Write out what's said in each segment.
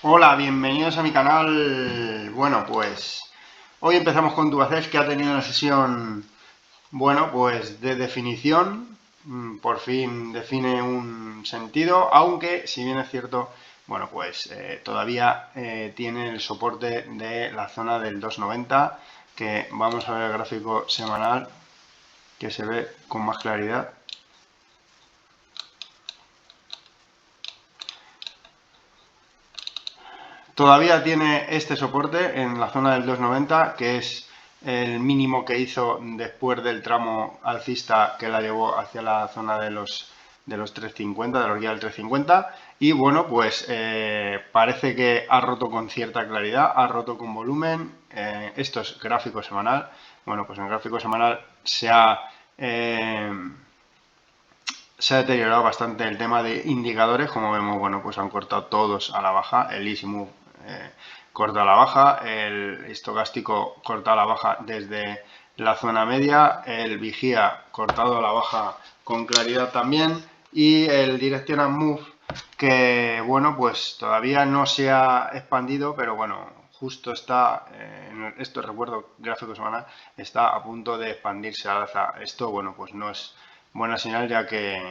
Hola, bienvenidos a mi canal. Bueno, pues hoy empezamos con Tubacex, que ha tenido una sesión, bueno, pues de definición. Por fin define un sentido, aunque si bien es cierto, bueno, pues todavía tiene el soporte de la zona del 290, que vamos a ver el gráfico semanal, que se ve con más claridad. Todavía tiene este soporte en la zona del 290, que es el mínimo que hizo después del tramo alcista que la llevó hacia la zona de los 350, de la horquilla del 350. Y bueno, pues parece que ha roto con cierta claridad, ha roto con volumen. Esto es gráfico semanal. Bueno, pues en el gráfico semanal se ha deteriorado bastante el tema de indicadores. Como vemos, bueno, pues han cortado todos a la baja. El Easy Move corta a la baja, el estocástico corta a la baja desde la zona media, el vigía cortado a la baja con claridad también, y el Directional Move, que bueno, pues todavía no se ha expandido, pero bueno, justo está, esto recuerdo gráfico semanal, está a punto de expandirse al alza. Esto, bueno, pues no es buena señal, ya que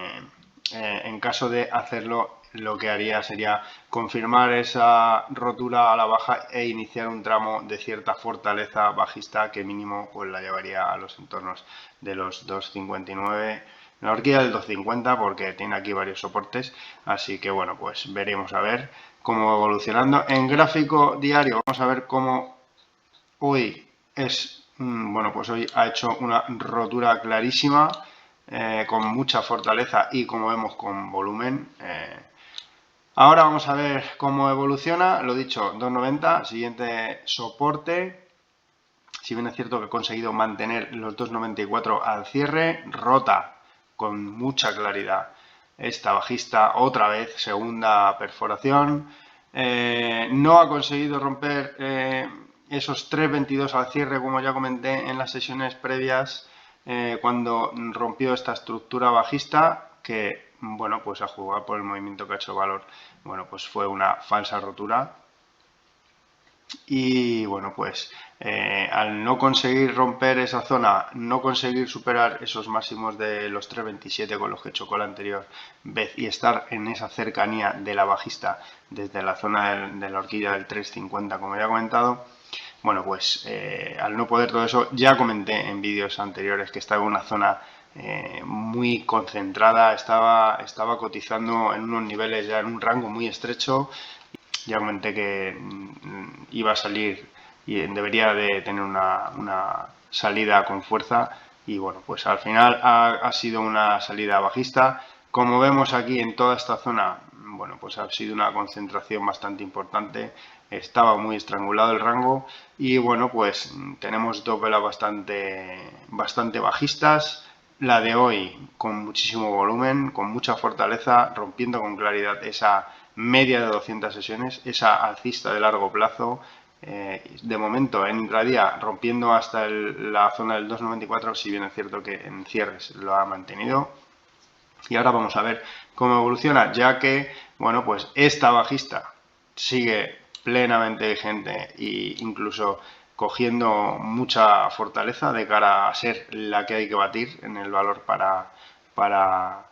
en caso de hacerlo, lo que haría sería confirmar esa rotura a la baja e iniciar un tramo de cierta fortaleza bajista que mínimo pues la llevaría a los entornos de los 2,59, la horquilla del 2,50, porque tiene aquí varios soportes. Así que bueno, pues veremos a ver cómo va evolucionando. En gráfico diario vamos a ver cómo hoy es, bueno, pues hoy ha hecho una rotura clarísima, con mucha fortaleza y, como vemos, con volumen. Ahora vamos a ver cómo evoluciona. Lo dicho, 2,90, siguiente soporte. Si bien es cierto que he conseguido mantener los 2,94 al cierre, rota con mucha claridad esta bajista otra vez, segunda perforación. No ha conseguido romper esos 3,22 al cierre, como ya comenté en las sesiones previas, cuando rompió esta estructura bajista, que bueno, pues a jugar por el movimiento que ha hecho el valor, bueno, pues fue una falsa rotura. Y bueno, pues al no conseguir romper esa zona, no conseguir superar esos máximos de los 3,27 con los que chocó la anterior vez, y estar en esa cercanía de la bajista desde la zona de la horquilla del 3,50, como ya he comentado, bueno, pues al no poder todo eso, ya comenté en vídeos anteriores que estaba en una zona muy concentrada, estaba cotizando en unos niveles, ya en un rango muy estrecho. Ya comenté que iba a salir y debería de tener una salida con fuerza, y bueno, pues al final ha sido una salida bajista. Como vemos aquí en toda esta zona, bueno, pues ha sido una concentración bastante importante, estaba muy estrangulado el rango, y bueno, pues tenemos dos velas bastante bajistas. La de hoy con muchísimo volumen, con mucha fortaleza, rompiendo con claridad esa media de 200 sesiones, esa alcista de largo plazo. De momento en intradía rompiendo hasta la zona del 2,94, si bien es cierto que en cierres lo ha mantenido. Y ahora vamos a ver cómo evoluciona, ya que, bueno, pues esta bajista sigue plenamente vigente e incluso cogiendo mucha fortaleza de cara a ser la que hay que batir en el valor para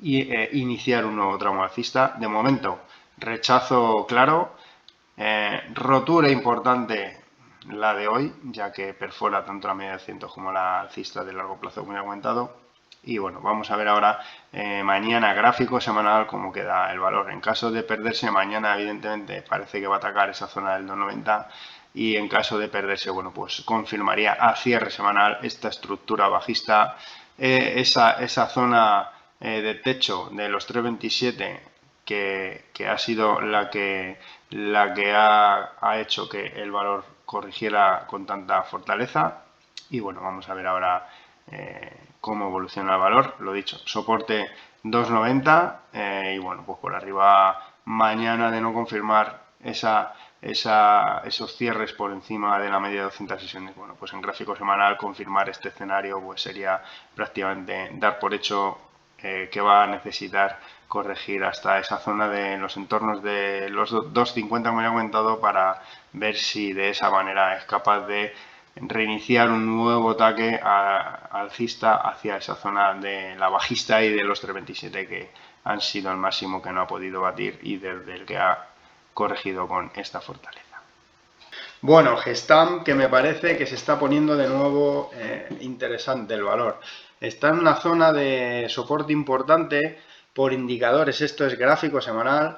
iniciar un nuevo tramo alcista. De momento, rechazo claro, rotura importante la de hoy, ya que perfora tanto la media de 100 como la alcista de largo plazo, como ya he comentado. Y bueno, vamos a ver ahora mañana gráfico semanal cómo queda el valor. En caso de perderse mañana, evidentemente parece que va a atacar esa zona del 2,90, y en caso de perderse, bueno, pues confirmaría a cierre semanal esta estructura bajista, esa zona de techo de los 3,27, que ha sido la que ha hecho que el valor corrigiera con tanta fortaleza. Y bueno, vamos a ver ahora cómo evoluciona el valor. Lo dicho, soporte 2,90, y bueno, pues por arriba mañana, de no confirmar esos cierres por encima de la media de 200 sesiones, bueno, pues en gráfico semanal confirmar este escenario pues sería prácticamente dar por hecho que va a necesitar corregir hasta esa zona de los entornos de los 2.50 como ya he comentado, para ver si de esa manera es capaz de reiniciar un nuevo ataque alcista hacia esa zona de la bajista y de los 3.27, que han sido el máximo que no ha podido batir y desde el que ha corregido con esta fortaleza. Bueno, Gestamp, que me parece que se está poniendo de nuevo interesante el valor. Está en una zona de soporte importante por indicadores, esto es gráfico semanal.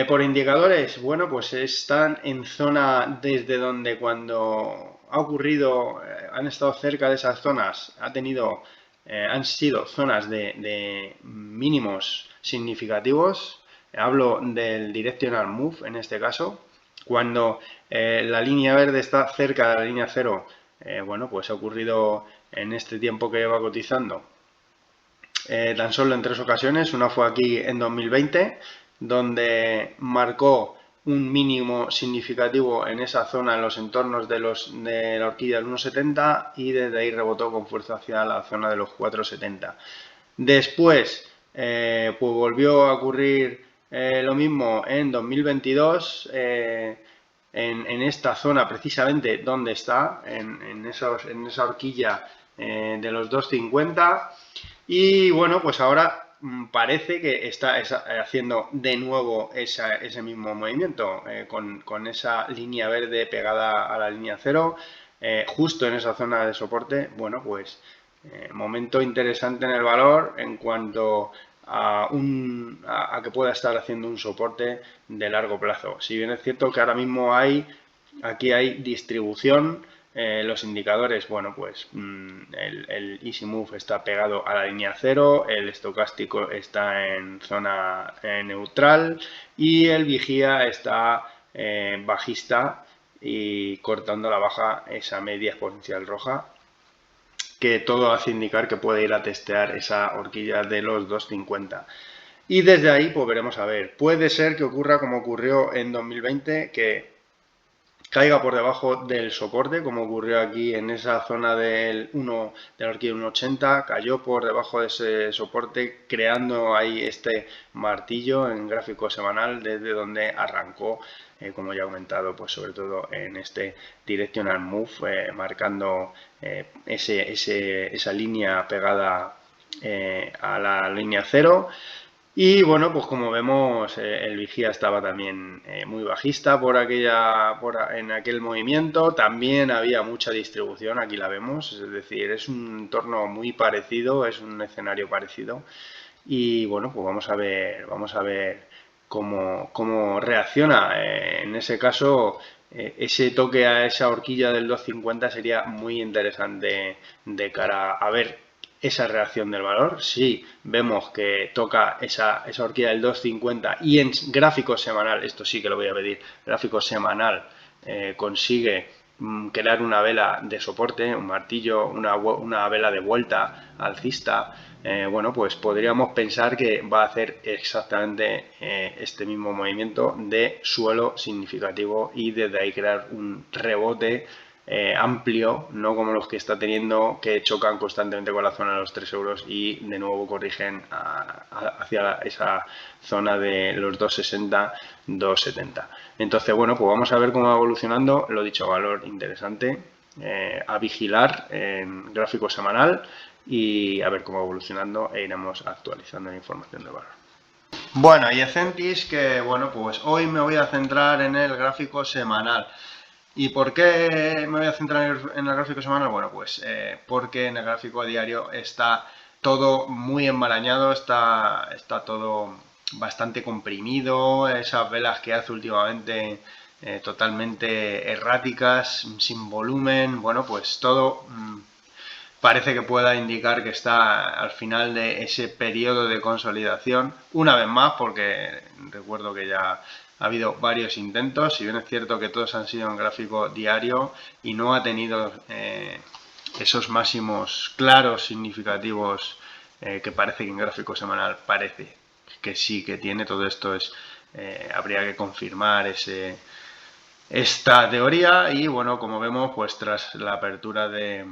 Por indicadores, bueno, pues están en zona desde donde cuando ha ocurrido, han estado cerca de esas zonas, han sido zonas de mínimos significativos. Hablo del directional move en este caso. Cuando la línea verde está cerca de la línea cero, bueno, pues ha ocurrido en este tiempo que va cotizando tan solo en 3 ocasiones. Una fue aquí en 2020, donde marcó un mínimo significativo en esa zona, en los entornos de la horquilla del 1,70, y desde ahí rebotó con fuerza hacia la zona de los 4,70. Después, pues volvió a ocurrir lo mismo en 2022, en esta zona precisamente donde está, en esa horquilla de los 2,50. Y bueno, pues ahora parece que está haciendo de nuevo ese mismo movimiento, con esa línea verde pegada a la línea cero, justo en esa zona de soporte. Bueno, pues momento interesante en el valor en cuanto a que pueda estar haciendo un soporte de largo plazo. Si bien es cierto que ahora mismo aquí hay distribución. Los indicadores, bueno, pues el Easy Move está pegado a la línea cero, el estocástico está en zona neutral y el vigía está bajista y cortando la baja esa media exponencial roja, que todo hace indicar que puede ir a testear esa horquilla de los 2,50. Y desde ahí pues veremos a ver. Puede ser que ocurra como ocurrió en 2020, que caiga por debajo del soporte, como ocurrió aquí en esa zona de la horquilla 1,80, cayó por debajo de ese soporte, creando ahí este martillo en gráfico semanal desde donde arrancó, como ya he comentado, pues sobre todo en este directional move, marcando esa línea pegada a la línea cero. Y bueno, pues como vemos, el vigía estaba también muy bajista en aquel movimiento. También había mucha distribución, aquí la vemos, es decir, es un entorno muy parecido, es un escenario parecido. Y bueno, pues vamos a ver cómo reacciona. En ese caso, ese toque a esa horquilla del 2,50 sería muy interesante de cara a ver esa reacción del valor. Si vemos que toca esa horquilla del 2,50 y en gráfico semanal, esto sí que lo voy a pedir, gráfico semanal, consigue crear una vela de soporte, un martillo, una vela de vuelta alcista, bueno, pues podríamos pensar que va a hacer exactamente este mismo movimiento de suelo significativo y desde ahí crear un rebote amplio, no como los que está teniendo, que chocan constantemente con la zona de los 3 euros y de nuevo corrigen hacia esa zona de los 2,60, 2,70. Entonces, bueno, pues vamos a ver cómo va evolucionando. Lo dicho, valor interesante a vigilar en gráfico semanal y a ver cómo va evolucionando, e iremos actualizando la información de valor. Bueno, y Ecentis, que bueno, pues hoy me voy a centrar en el gráfico semanal. ¿Y por qué me voy a centrar en el gráfico semanal? Bueno, pues porque en el gráfico diario está todo muy enmarañado, está todo bastante comprimido, esas velas que hace últimamente totalmente erráticas, sin volumen, bueno, pues todo parece que pueda indicar que está al final de ese periodo de consolidación, una vez más, porque recuerdo que ya ha habido varios intentos, si bien es cierto que todos han sido en gráfico diario y no ha tenido esos máximos claros, significativos, que parece que en gráfico semanal parece que sí que tiene. Todo esto habría que confirmar esta teoría y bueno, como vemos, pues tras la apertura de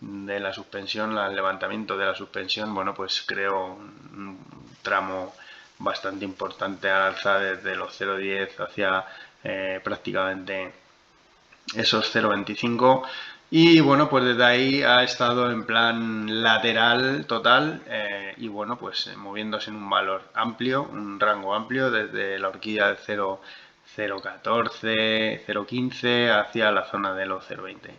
de la suspensión, el levantamiento de la suspensión, bueno, pues creo un tramo bastante importante al alza desde los 0,10 hacia prácticamente esos 0,25, y bueno, pues desde ahí ha estado en plan lateral total y bueno, pues moviéndose en un valor amplio, un rango amplio desde la horquilla de 0,14, 0,15 hacia la zona de los 0,20.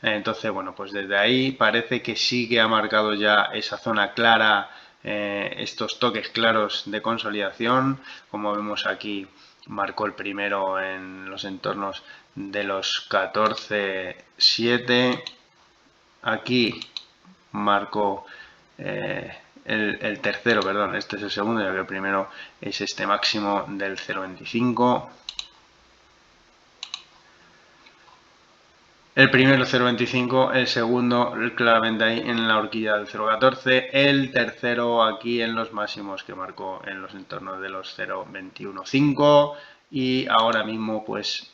Entonces, bueno, pues desde ahí parece que sí que ha marcado ya esa zona clara, estos toques claros de consolidación. Como vemos aquí, marcó el primero en los entornos de los 14,7. Aquí marcó el tercero, perdón, este es el segundo, ya que el primero es este máximo del 0,25. El primero 0,25, el segundo claramente ahí en la horquilla del 0,14, el tercero aquí en los máximos que marcó en los entornos de los 0,21,5, y ahora mismo pues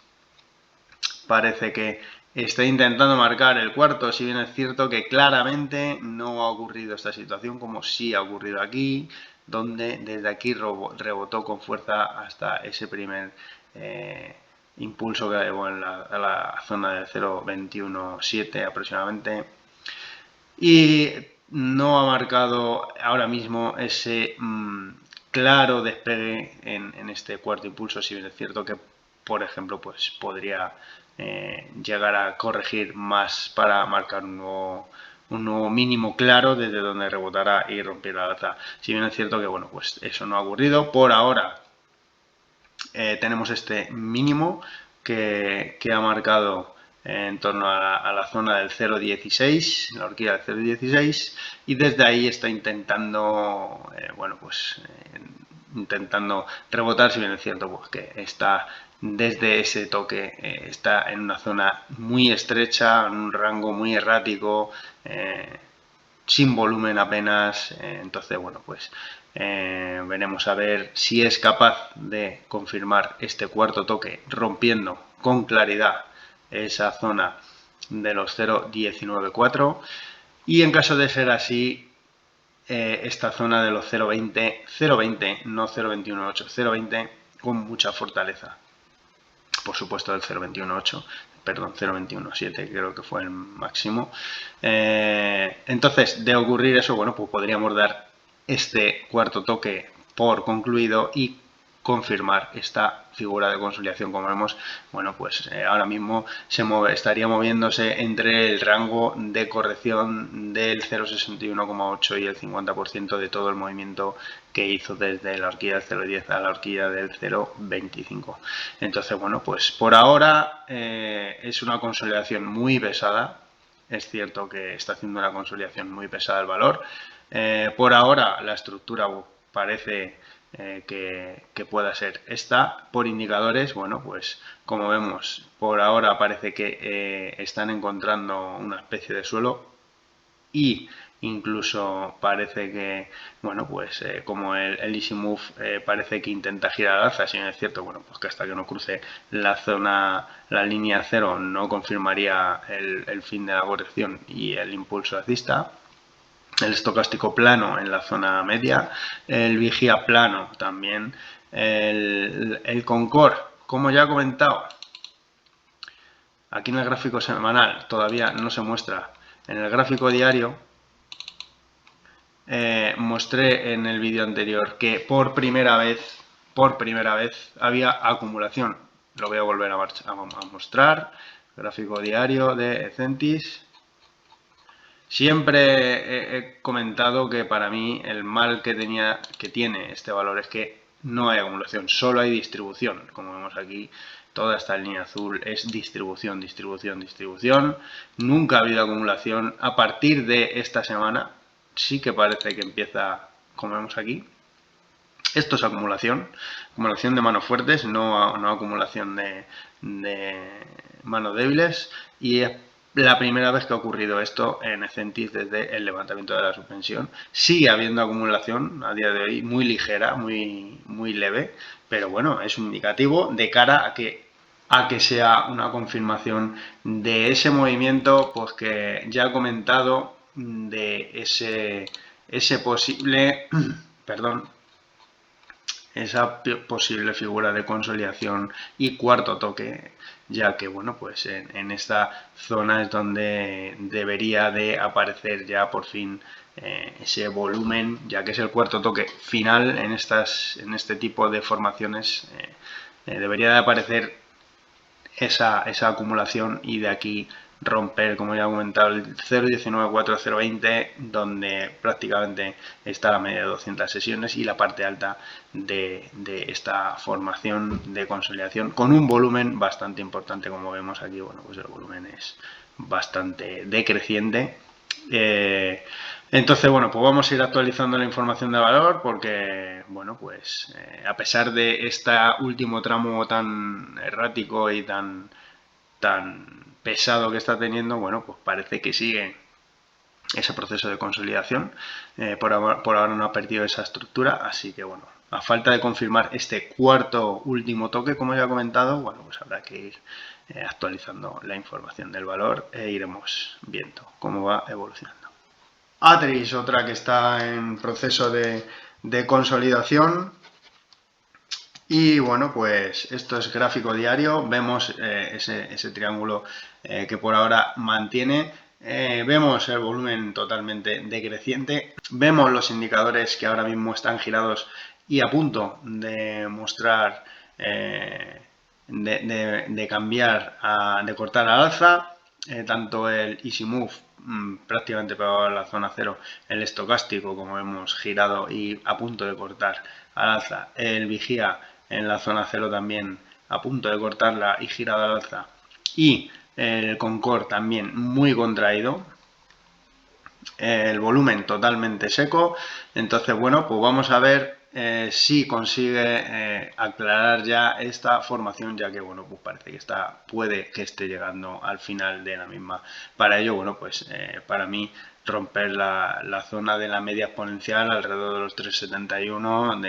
parece que está intentando marcar el cuarto, si bien es cierto que claramente no ha ocurrido esta situación como sí ha ocurrido aquí, donde desde aquí rebotó con fuerza hasta ese primer impulso que llevó a la zona de 0,21,7 aproximadamente, y no ha marcado ahora mismo ese claro despegue en este cuarto impulso, si bien es cierto que, por ejemplo, pues podría llegar a corregir más para marcar un nuevo mínimo claro desde donde rebotará y rompiera la alza. Si bien es cierto que, bueno, pues eso no ha ocurrido. Por ahora tenemos este mínimo que ha marcado en torno a la zona del 0,16, la horquilla del 0,16, y desde ahí está intentando, bueno, pues intentando rebotar, si bien es cierto pues, que está desde ese toque, está en una zona muy estrecha, en un rango muy errático, sin volumen apenas, entonces bueno, pues veremos a ver si es capaz de confirmar este cuarto toque rompiendo con claridad esa zona de los 0,194, y en caso de ser así, esta zona de los 0,20, no 0,218, 0,20 con mucha fortaleza, por supuesto del 0,218, perdón, 0,217 creo que fue el máximo. Entonces, de ocurrir eso, bueno, pues podríamos dar este cuarto toque por concluido y confirmar esta figura de consolidación. Como vemos, bueno, pues ahora mismo estaría moviéndose entre el rango de corrección del 0,61,8 y el 50% de todo el movimiento que hizo desde la horquilla del 0,10 a la horquilla del 0,25. Entonces, bueno, pues por ahora es una consolidación muy pesada. Es cierto que está haciendo una consolidación muy pesada el valor. Por ahora la estructura parece que pueda ser esta. Por indicadores, bueno, pues como vemos, por ahora parece que están encontrando una especie de suelo, y incluso parece que, bueno, pues como el Easy Move parece que intenta girar al alza, si no es cierto, bueno, pues que hasta que no cruce la zona, la línea cero, no confirmaría el fin de la corrección y el impulso alcista. El estocástico plano en la zona media, el vigía plano también, el Concord, como ya he comentado, aquí en el gráfico semanal todavía no se muestra. En el gráfico diario mostré en el vídeo anterior que por primera vez había acumulación. Lo voy a volver a mostrar. Gráfico diario de Ecentis. Siempre he comentado que para mí el mal que tiene este valor es que no hay acumulación, solo hay distribución. Como vemos aquí, toda esta línea azul es distribución, distribución, distribución. Nunca ha habido acumulación. A partir de esta semana sí que parece que empieza, como vemos aquí. Esto es acumulación de manos fuertes, no acumulación de manos débiles, y es la primera vez que ha ocurrido esto en Ecentis desde el levantamiento de la suspensión. Sigue habiendo acumulación a día de hoy, muy ligera, muy leve, pero bueno, es un indicativo de cara a que a que sea una confirmación de ese movimiento, pues que ya he comentado, de ese posible, perdón, esa posible figura de consolidación y cuarto toque, ya que bueno, pues en esta zona es donde debería de aparecer ya por fin ese volumen, ya que es el cuarto toque final en este tipo de formaciones. Debería de aparecer esa acumulación y de aquí romper, como ya he comentado, el 0.19420, donde prácticamente está la media de 200 sesiones y la parte alta de esta formación de consolidación con un volumen bastante importante. Como vemos aquí, bueno, pues el volumen es bastante decreciente. Entonces, bueno, pues vamos a ir actualizando la información de valor porque, bueno, pues a pesar de este último tramo tan errático y tan pesado que está teniendo, bueno, pues parece que sigue ese proceso de consolidación. Por ahora no ha perdido esa estructura, así que, bueno, a falta de confirmar este cuarto último toque, como ya he comentado, bueno, pues habrá que ir actualizando la información del valor e iremos viendo cómo va evolucionando. Atris, otra que está en proceso de consolidación. Y bueno, pues esto es gráfico diario. Vemos ese triángulo que por ahora mantiene. Vemos el volumen totalmente decreciente. Vemos los indicadores que ahora mismo están girados y a punto de mostrar, de cambiar, de cortar al alza. Tanto el Easy Move prácticamente pegado a la zona cero, el estocástico, como hemos girado y a punto de cortar al alza, el vigía en la zona cero también a punto de cortarla y girado al alza, y el Concord también muy contraído, el volumen totalmente seco. Entonces, bueno, pues vamos a ver si consigue aclarar ya esta formación, ya que, bueno, pues parece que puede que esté llegando al final de la misma. Para ello, bueno, pues para mí romper la zona de la media exponencial alrededor de los 371,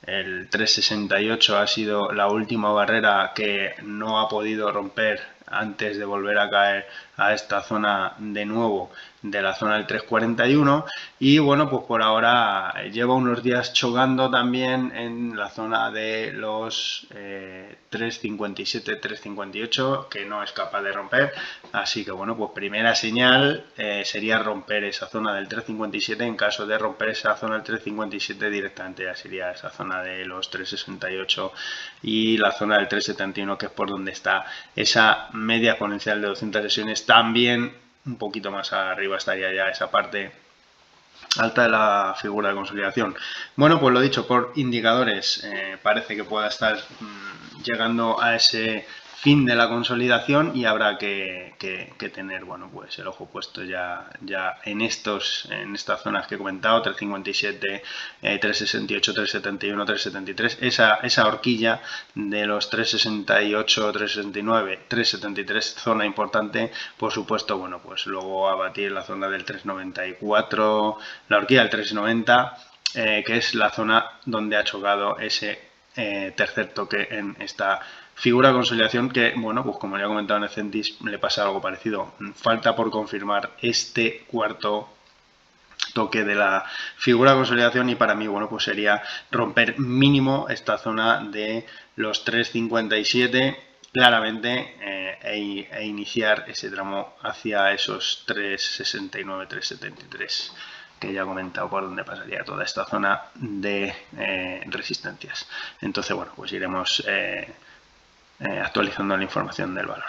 el 368 ha sido la última barrera que no ha podido romper antes de volver a caer a esta zona de nuevo, de la zona del 341. Y bueno, pues por ahora lleva unos días chocando también en la zona de los 357, 358, que no es capaz de romper. Así que bueno, pues primera señal sería romper esa zona del 357. En caso de romper esa zona del 357, directamente ya sería esa zona de los 368 y la zona del 371, que es por donde está esa media exponencial de 200 sesiones. También un poquito más arriba estaría ya esa parte alta de la figura de consolidación. Bueno, pues lo dicho, por indicadores parece que pueda estar llegando a ese fin de la consolidación y habrá que tener, bueno, pues el ojo puesto ya en estas zonas que he comentado, 357, 368, 371, 373, esa horquilla de los 368, 369, 373, zona importante. Por supuesto, bueno, pues luego abatir la zona del 394, la horquilla del 390, que es la zona donde ha chocado ese tercer toque en esta figura de consolidación, que, bueno, pues como ya he comentado en el Centis, le pasa algo parecido. Falta por confirmar este cuarto toque de la figura de consolidación y para mí, bueno, pues sería romper mínimo esta zona de los 357 claramente e iniciar ese tramo hacia esos 369, 373, que ya he comentado por donde pasaría toda esta zona de resistencias. Entonces, bueno, pues iremos actualizando la información del valor.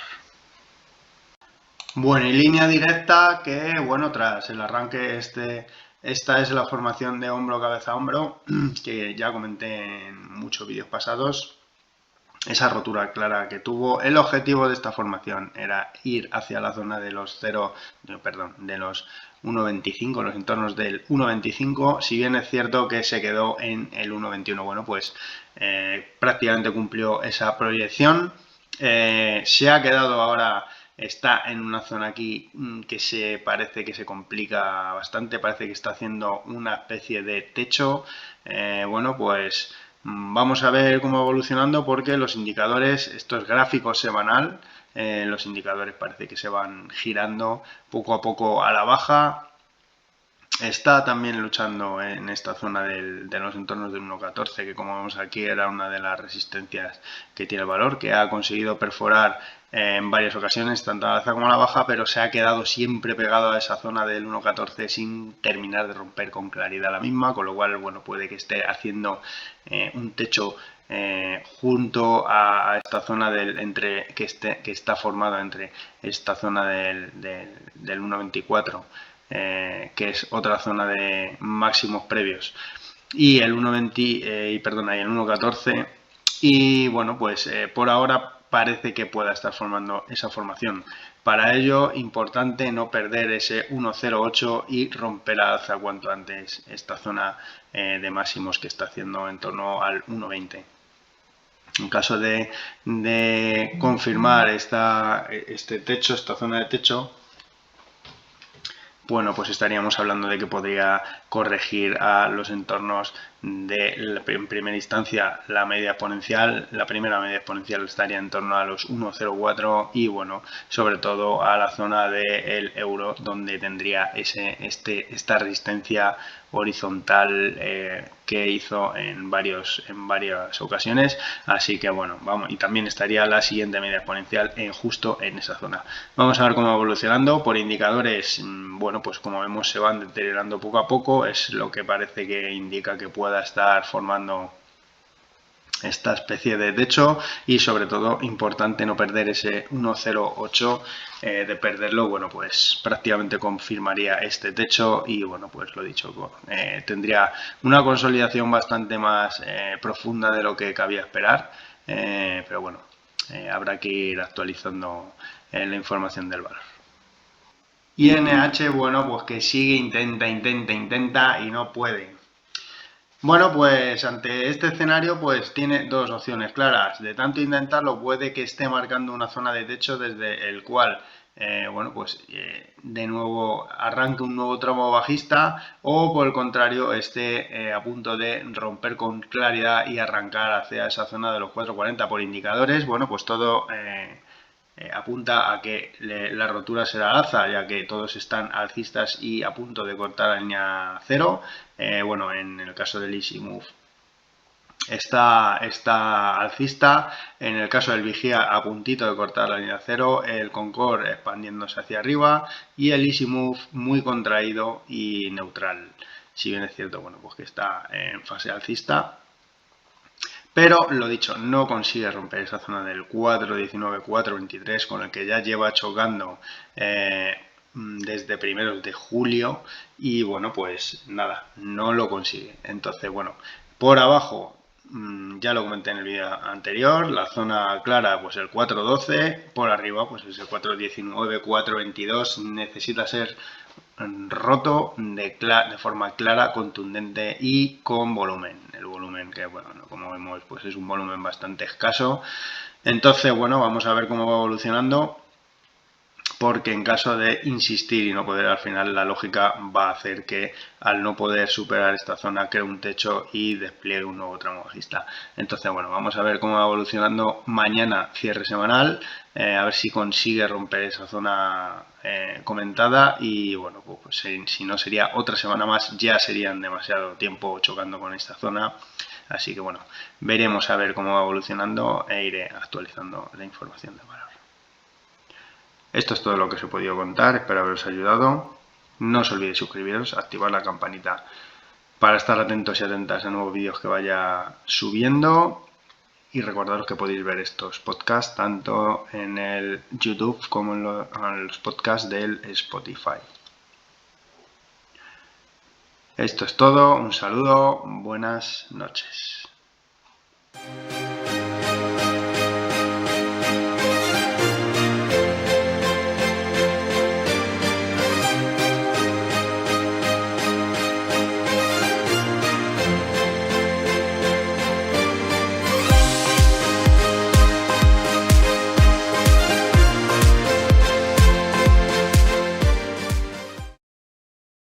Bueno, y línea directa que, bueno, tras el arranque esta es la formación de hombro, cabeza, hombro, que ya comenté en muchos vídeos pasados. Esa rotura clara que tuvo. El objetivo de esta formación era ir hacia la zona de los de los 1.25, los entornos del 1.25, si bien es cierto que se quedó en el 1.21. Bueno, pues prácticamente cumplió esa proyección. Se ha quedado ahora, está en una zona aquí que parece que se complica bastante, parece que está haciendo una especie de techo. Bueno, pues Vamos a ver cómo va evolucionando porque los indicadores, esto es gráfico semanal, los indicadores parece que se van girando poco a poco a la baja. Está también luchando en esta zona de los entornos del 1.14, que como vemos aquí era una de las resistencias que tiene el valor, que ha conseguido perforar en varias ocasiones, tanto a la alza como a la baja, pero se ha quedado siempre pegado a esa zona del 1.14 sin terminar de romper con claridad la misma, con lo cual, bueno, puede que esté haciendo un techo junto a esta zona que está formada entre esta zona del 1.24, que es otra zona de máximos previos, y el 1.20, y el 1.14, y bueno, pues por ahora parece que pueda estar formando esa formación. Para ello, importante no perder ese 1.08 y romper al alza cuanto antes esta zona de máximos que está haciendo en torno al 1.20. En caso de confirmar este techo, esta zona de techo, bueno, pues estaríamos hablando de que podría corregir a los entornos en primera instancia, la media exponencial. La primera media exponencial estaría en torno a los 1,04 y, bueno, sobre todo a la zona del euro, donde tendría esta resistencia horizontal que hizo en varias ocasiones. Así que, bueno, vamos, y también estaría la siguiente media exponencial justo en esa zona. Vamos a ver cómo va evolucionando. Por indicadores, bueno, pues como vemos se van deteriorando poco a poco, es lo que parece que indica que pueda estar formando esta especie de techo, y sobre todo importante no perder ese 1.08, de perderlo, bueno, pues prácticamente confirmaría este techo y, bueno, pues lo dicho, tendría una consolidación bastante más profunda de lo que cabía esperar, pero bueno, habrá que ir actualizando la información del valor. Y NH, bueno, pues que sigue, intenta y no puede. Bueno, pues ante este escenario pues tiene dos opciones claras. De tanto intentarlo puede que esté marcando una zona de techo desde el cual, bueno, pues de nuevo arranque un nuevo tramo bajista, o por el contrario esté a punto de romper con claridad y arrancar hacia esa zona de los 4.40 por indicadores. Bueno, pues todo apunta a que la rotura será al alza, ya que todos están alcistas y a punto de cortar la línea cero. Bueno, en el caso del Easy Move está alcista, en el caso del Vigía a puntito de cortar la línea cero, el Concord expandiéndose hacia arriba y el Easy Move muy contraído y neutral. Si bien es cierto, bueno, pues que está en fase alcista, pero lo dicho, no consigue romper esa zona del 4.19, 4.23 con el que ya lleva chocando desde primeros de julio, y bueno, pues nada, no lo consigue. Entonces, bueno, por abajo, ya lo comenté en el vídeo anterior, la zona clara pues el 4.12, por arriba pues ese 4.19, 4.22 necesita ser roto de forma clara, contundente y con volumen. El volumen que, bueno, como vemos, pues es un volumen bastante escaso. Entonces, bueno, vamos a ver cómo va evolucionando, porque en caso de insistir y no poder, al final la lógica va a hacer que al no poder superar esta zona cree un techo y despliegue un nuevo tramo bajista. Entonces, bueno, vamos a ver cómo va evolucionando mañana, cierre semanal, a ver si consigue romper esa zona comentada, y bueno, pues si no sería otra semana más, ya serían demasiado tiempo chocando con esta zona. Así que bueno, veremos a ver cómo va evolucionando e iré actualizando la información de valor. Esto es todo lo que os he podido contar, espero haberos ayudado. No os olvidéis suscribiros, activar la campanita para estar atentos y atentas a nuevos vídeos que vaya subiendo. Y recordaros que podéis ver estos podcasts tanto en el YouTube como en los podcasts del Spotify. Esto es todo, un saludo, buenas noches.